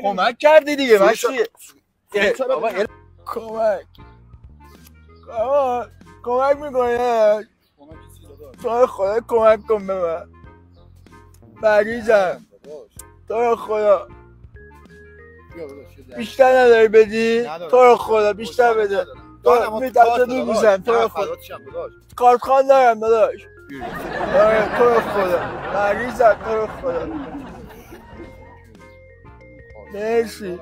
کمک کردی دیگه مشتی. کمک میکنه. تو خدا کمک کن به من. مریضم. تو خدا بیشتر نداری بدی؟ تو رو خدا بیشتر بده. تو میتونم میبوزم. تو رو خدا کارتخوان دارم داداش. تو رو خدا مریضم. تو رو خدا مرسی.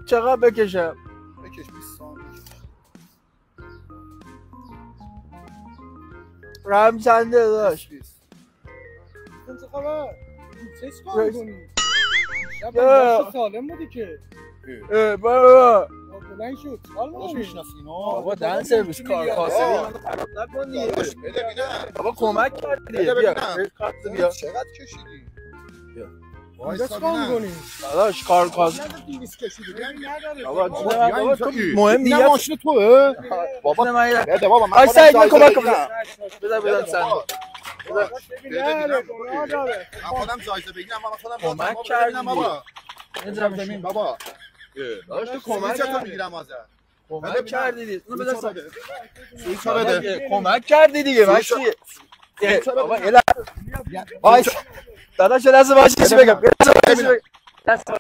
چقدر بکشم؟ بکش 20 ثانیه. رم چنده داداش؟ چه خبر؟ چه کار می‌کنی؟ شب سالم بودی که. بابا بلند شد. حال می‌شناسی اینا؟ بابا دن سرویس کار کاسبی منو خراب نکنی. بابا کمک کردی. بیا چقدر کشیدی؟ بیا. وایس کار می‌کنی؟ داداش کار کاسبی 200 کشیدی. بابا تو مهم نیست. ماشین توه؟ بابا من بده بابا من سعید من کمک کنم. بده سن. من خودم جایزه بگیرم. من خودم کمک کردم بابا. بذار زمین بابا. داداش تو کمک چطور میگیرم ازت؟ کمک کردی دیگه. اینو بده سن. سویچو بده. کمک کردی دیگه مشتی. بابا وایس داداش لازم باشه چیزی بگم. دست